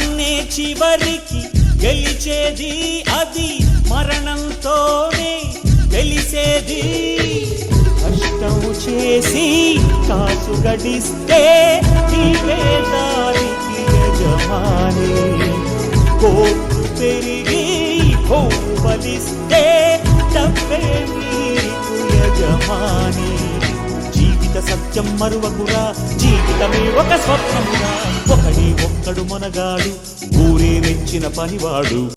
నమ్మే చివరికి గెలిచేది అది మరణంతోనే తెలిసేది. కష్టం చేసి కాసు గడిస్తే నీవే దానికి యజమాని. కోర్టు పెరిగి బలిస్తే డబ్బే నీకు యజమాని. జీవిత సత్యం మరువకురా, జీవితమే ఒక స్వప్నమురా. ఒక్కడు మొనగాడు, ఊరే మెచ్చిన పనివాడు.